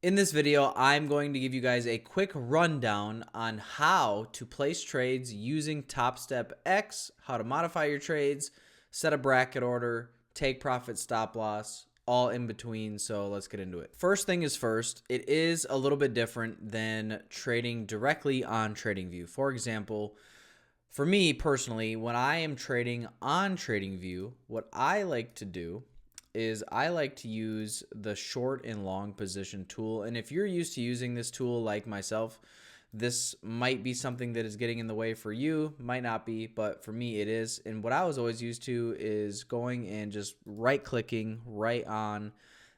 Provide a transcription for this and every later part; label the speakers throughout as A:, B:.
A: In this video, I'm going to give you guys a quick rundown on how to place trades using TopstepX, how to modify your trades, set a bracket order, take profit, stop loss, all in between. So let's get into it. First thing is first, it is a little bit different than trading directly on TradingView. For example, for me personally, when I am trading on TradingView, what I like to do is I like to use the short and long position tool. And if you're used to using this tool like myself, this might be something that is getting in the way for you, might not be, but for me it is. And what I was always used to is going and just right clicking right on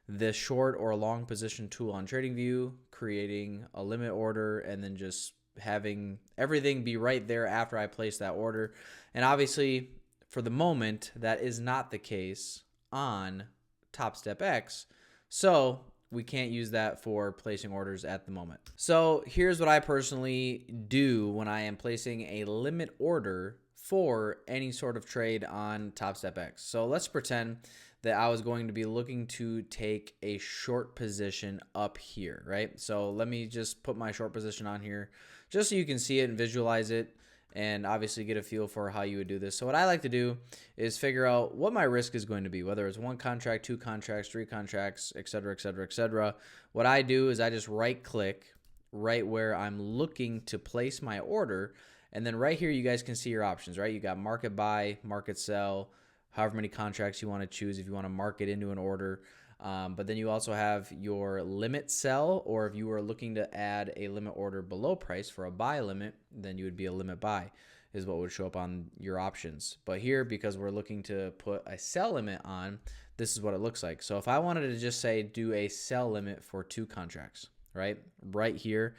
A: the short or long position tool on TradingView, creating a limit order, and then just having everything be right there after I place that order. And obviously, for the moment, that is not the case on TopstepX. So we can't use that for placing orders at the moment. So here's what I personally do when I am placing a limit order for any sort of trade on TopstepX. So let's pretend that I was going to be looking to take a short position up here, right? So let me just put my short position on here just so you can see it and visualize it and obviously get a feel for how you would do this. So what I like to do is figure out what my risk is going to be, whether it's one contract, two contracts, three contracts, et cetera, et cetera, et cetera. What I do is I just right click right where I'm looking to place my order. And then right here, you guys can see your options, right? You got market buy, market sell, however many contracts you want to choose if you want to mark it into an order. But then you also have your limit sell, or if you are looking to add a limit order below price for a buy limit, then you would be a limit buy is what would show up on your options. But here, because we're looking to put a sell limit on, this is what it looks like. So if I wanted to just say do a sell limit for two contracts, right here,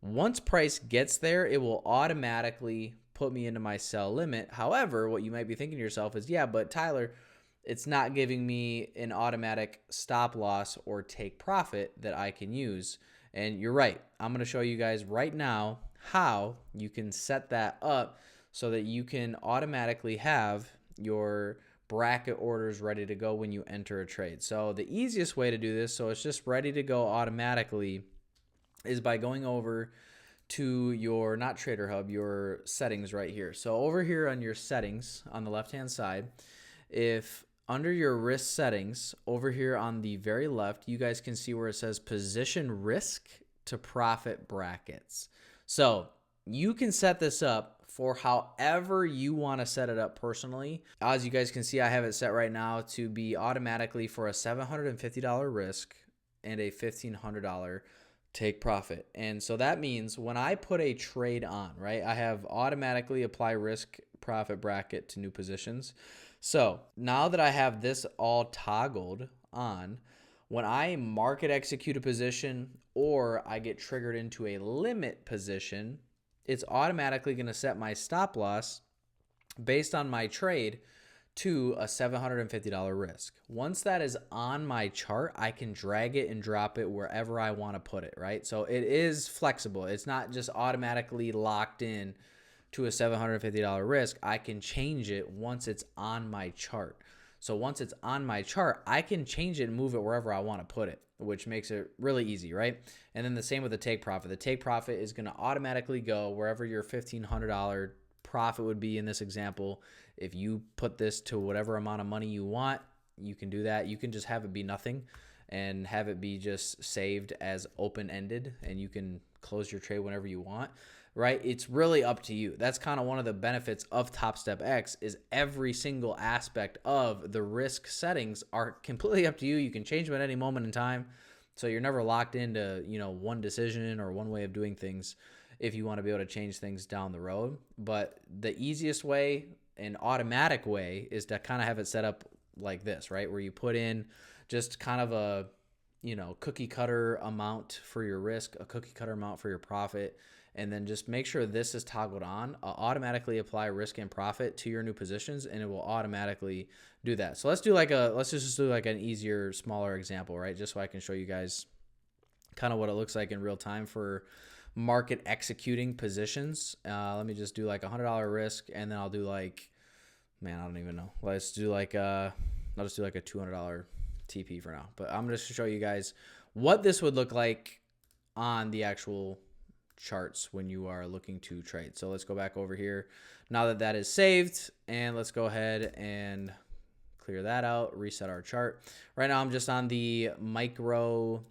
A: once price gets there, it will automatically put me into my sell limit. However, what you might be thinking to yourself is, yeah, but Tyler, it's not giving me an automatic stop loss or take profit that I can use. And you're right. I'm going to show you guys right now how you can set that up so that you can automatically have your bracket orders ready to go when you enter a trade. So the easiest way to do this, so it's just ready to go automatically, is by going over to your, not Trader Hub, your settings right here. So over here on your settings on the left-hand side, if under your risk settings over here on the very left, you guys can see where it says position risk to profit brackets. So you can set this up for however you want to set it up personally. As you guys can see, I have it set right now to be automatically for a $750 risk and a $1,500 take profit. And so that means when I put a trade on, right, I have automatically apply risk profit bracket to new positions. So now that I have this all toggled on, when I market execute a position or I get triggered into a limit position, it's automatically going to set my stop loss based on my trade to a $750 risk. Once that is on my chart, I can drag it and drop it wherever I want to put it, right? So it is flexible. It's not just automatically locked in to a $750 risk. I can change it once it's on my chart. So once it's on my chart, I can change it and move it wherever I want to put it, which makes it really easy, right? And then the same with the take profit. The take profit is going to automatically go wherever your $1,500 profit would be in this example. If you put this to whatever amount of money you want, you can do that. You can just have it be nothing and have it be just saved as open-ended, and you can close your trade whenever you want, right? It's really up to you. That's kind of one of the benefits of TopstepX is every single aspect of the risk settings are completely up to you. You can change them at any moment in time. So you're never locked into, one decision or one way of doing things if you want to be able to change things down the road. But the easiest way and automatic way is to kind of have it set up like this, right? Where you put in just kind of a, cookie cutter amount for your risk, a cookie cutter amount for your profit, and then just make sure this is toggled on. Automatically apply risk and profit to your new positions, and it will automatically do that. So let's just do like an easier, smaller example, right? Just so I can show you guys kind of what it looks like in real time for market executing positions. Let me just do like $100 risk, and then I'll do like, man, I don't even know. Let's do like I'll just do like a $200 TP for now. But I'm just to show you guys what this would look like on the actual charts when you are looking to trade. So let's go back over here now that that is saved, and let's go ahead and clear that out, reset our chart. Right now I'm just on the micro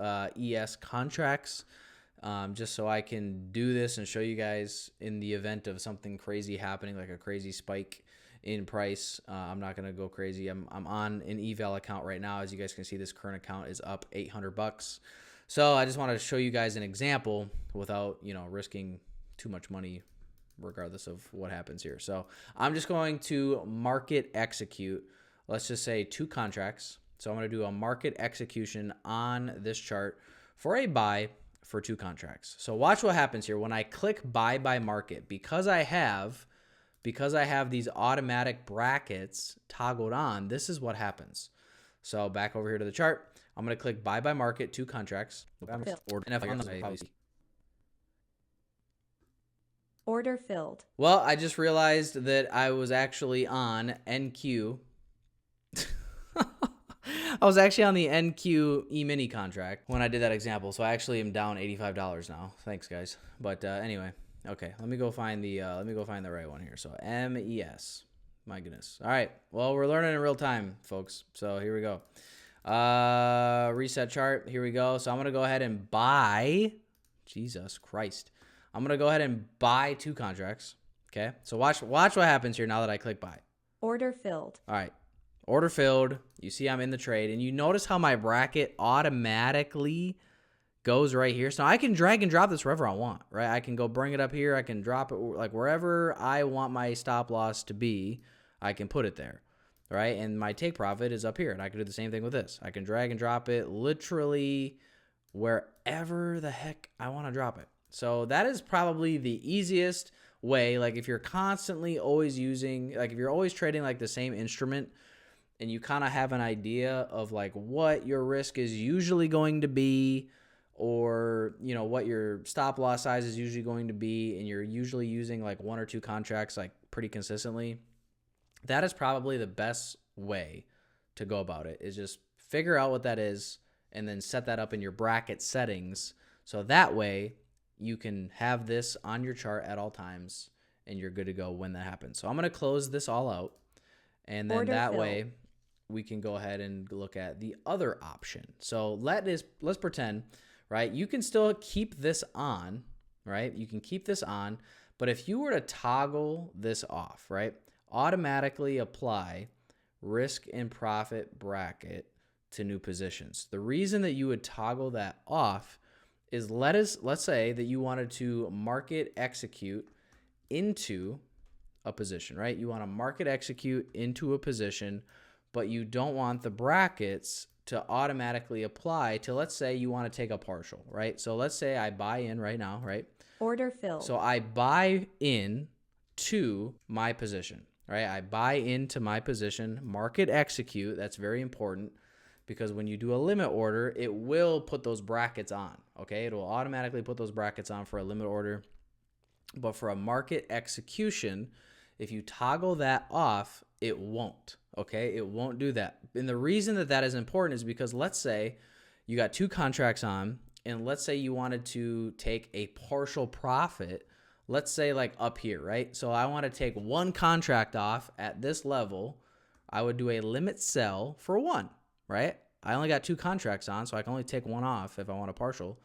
A: ES contracts, just so I can do this and show you guys in the event of something crazy happening, like a crazy spike in price. I'm not going to go crazy. I'm on an eval account right now. As you guys can see, this current account is up $800. So I just wanted to show you guys an example without, you know, risking too much money regardless of what happens here. So I'm just going to market execute. Let's just say 2 contracts. So I'm going to do a market execution on this chart for a buy for 2 contracts. So watch what happens here. When I click buy by market, because I have these automatic brackets toggled on, this is what happens. So back over here to the chart, I'm going to click buy by market, 2 contracts.
B: Order filled.
A: Well, I just realized that I was actually on NQ. I was actually on the NQ E-mini contract when I did that example. So I actually am down $85 now. Thanks, guys. But anyway, okay, let me go find the right one here. So MES. My goodness. All right. Well, we're learning in real time, folks. So here we go. Reset chart. Here we go. So I'm going to go ahead and buy. Jesus Christ. I'm going to go ahead and buy 2 contracts. Okay. So watch what happens here now that I click buy.
B: Order filled.
A: All right. Order filled. You see I'm in the trade, and you notice how my bracket automatically goes right here. So I can drag and drop this wherever I want, right? I can go bring it up here. I can drop it like wherever I want my stop loss to be. I can put it there, right? And my take profit is up here, and I can do the same thing with this. I can drag and drop it literally wherever the heck I want to drop it. So that is probably the easiest way. Like if you're constantly always using, like if you're always trading like the same instrument, and you kind of have an idea of like what your risk is usually going to be, or you know what your stop loss size is usually going to be, and you're usually using like 1 or 2 contracts like pretty consistently, that is probably the best way to go about it, is just figure out what that is and then set that up in your bracket settings, so that way you can have this on your chart at all times and you're good to go when that happens. So I'm going to close this all out, and then that way we can go ahead and look at the other option. So let's pretend, right? You can still keep this on, right? You can keep this on, but if you were to toggle this off, right? Automatically apply risk and profit bracket to new positions. The reason that you would toggle that off is let's say that you wanted to market execute into a position, right? You want to market execute into a position, but you don't want the brackets to automatically apply to, let's say you want to take a partial, right? So let's say I buy in right now, right?
B: Order filled.
A: So I buy in to my position, right? I buy into my position, market execute. That's very important, because when you do a limit order, it will put those brackets on, okay? It will automatically put those brackets on for a limit order. But for a market execution, if you toggle that off, it won't, okay? It won't do that. And the reason that that is important is because let's say you got 2 contracts on, and let's say you wanted to take a partial profit, let's say like up here, right? So I want to take 1 contract off at this level. I would do a limit sell for 1, right? I only got 2 contracts on, so I can only take 1 off if I want a partial.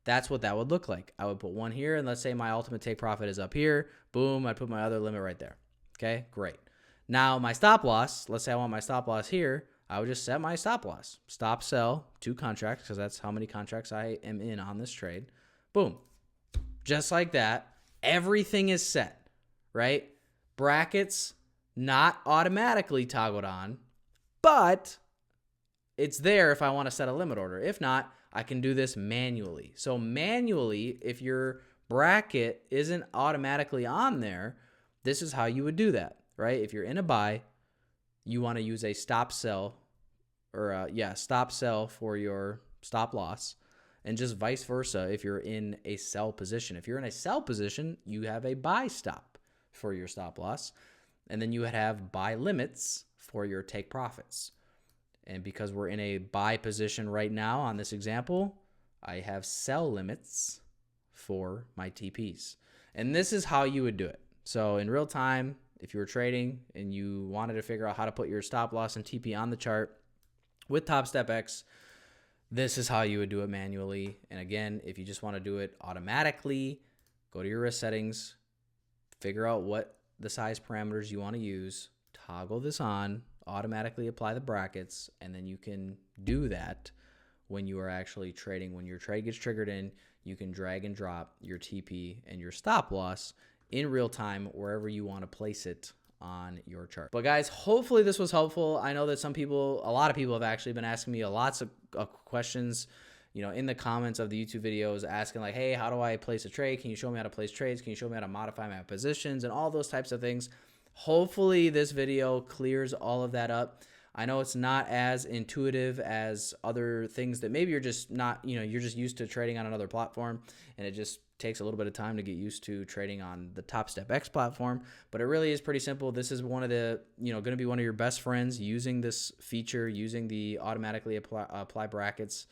A: That's what that would look like. I would put 1 here, and let's say my ultimate take profit is up here. Boom, I put my other limit right there. Okay, great. Now my stop loss, let's say I want my stop loss here. I would just set my stop loss. Stop sell 2 contracts, because that's how many contracts I am in on this trade. Boom. Just like that. Everything is set, right? Brackets not automatically toggled on, but it's there if I want to set a limit order. If not, I can do this manually. So manually, if your bracket isn't automatically on there, this is how you would do that, right? If you're in a buy, you want to use a stop sell, or stop sell for your stop loss, and just vice versa if you're in a sell position. If you're in a sell position, you have a buy stop for your stop loss, and then you would have buy limits for your take profits. And because we're in a buy position right now on this example, I have sell limits for my TPs. And this is how you would do it. So in real time, if you were trading and you wanted to figure out how to put your stop loss and TP on the chart with TopstepX, this is how you would do it manually. And again, if you just want to do it automatically, go to your risk settings, figure out what the size parameters you want to use, toggle this on, automatically apply the brackets, and then you can do that when you are actually trading. When your trade gets triggered in, you can drag and drop your TP and your stop loss in real time wherever you want to place it on your chart. But guys, hopefully this was helpful. I know that a lot of people have actually been asking me lots of questions, in the comments of the YouTube videos, asking like, hey, how do I place a trade? Can you show me how to place trades? Can you show me how to modify my positions and all those types of things? Hopefully this video clears all of that up. I know it's not as intuitive as other things that maybe you're just not, you're just used to trading on another platform, and it just takes a little bit of time to get used to trading on the TopstepX platform. But it really is pretty simple. This is one of the, going to be one of your best friends using this feature, using the automatically apply brackets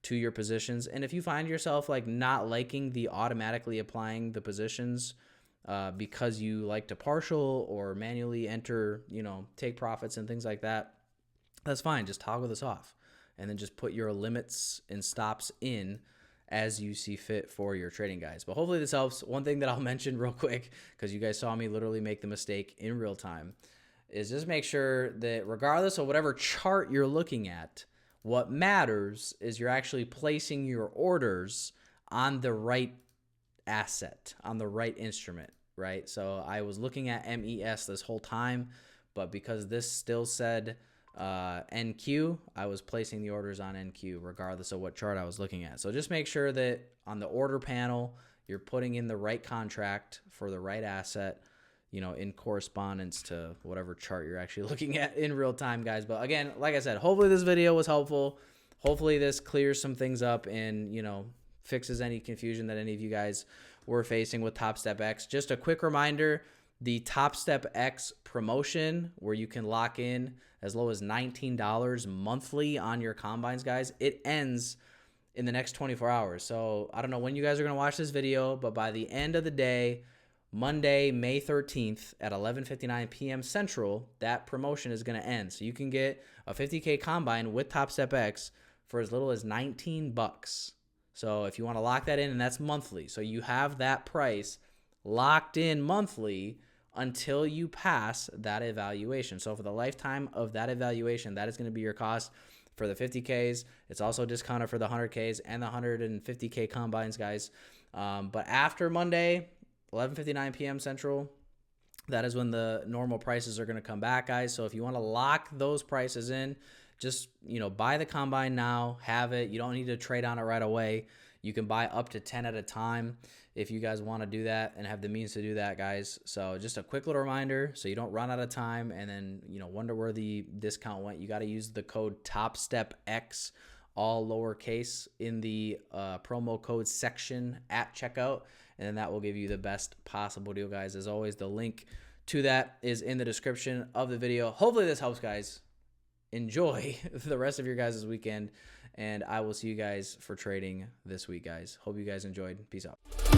A: to your positions. And if you find yourself like not liking the automatically applying the positions, because you like to partial or manually enter, take profits and things like that, that's fine. Just toggle this off and then just put your limits and stops in as you see fit for your trading, guys. But hopefully this helps. One thing that I'll mention real quick, because you guys saw me literally make the mistake in real time, is just make sure that regardless of whatever chart you're looking at, what matters is you're actually placing your orders on the right asset, on the right instrument, right? So I was looking at MES this whole time, but because this still said NQ, I was placing the orders on NQ regardless of what chart I was looking at. So just make sure that on the order panel, you're putting in the right contract for the right asset, in correspondence to whatever chart you're actually looking at in real time, guys. But again, like I said, hopefully this video was helpful. Hopefully this clears some things up and, fixes any confusion that any of you guys were facing with TopstepX. Just a quick reminder, the TopstepX promotion where you can lock in as low as $19 monthly on your combines, guys, it ends in the next 24 hours. So I don't know when you guys are going to watch this video, but by the end of the day, Monday, May 13th at 11:59 p.m. Central, that promotion is going to end. So you can get a 50K combine with TopstepX for as little as $19. So if you want to lock that in, and that's monthly. So you have that price locked in monthly until you pass that evaluation. So for the lifetime of that evaluation, that is going to be your cost for the 50Ks. It's also discounted for the 100Ks and the 150K combines, guys. But after Monday, 11:59 p.m. Central, that is when the normal prices are going to come back, guys. So if you want to lock those prices in, just, buy the combine now, have it. You don't need to trade on it right away. You can buy up to 10 at a time if you guys want to do that and have the means to do that, guys. So just a quick little reminder so you don't run out of time and then, wonder where the discount went. You got to use the code TopstepX, all lowercase, in the promo code section at checkout, and then that will give you the best possible deal, guys. As always, the link to that is in the description of the video. Hopefully this helps, guys. Enjoy the rest of your guys' weekend, and I will see you guys for trading this week, guys. Hope you guys enjoyed. Peace out.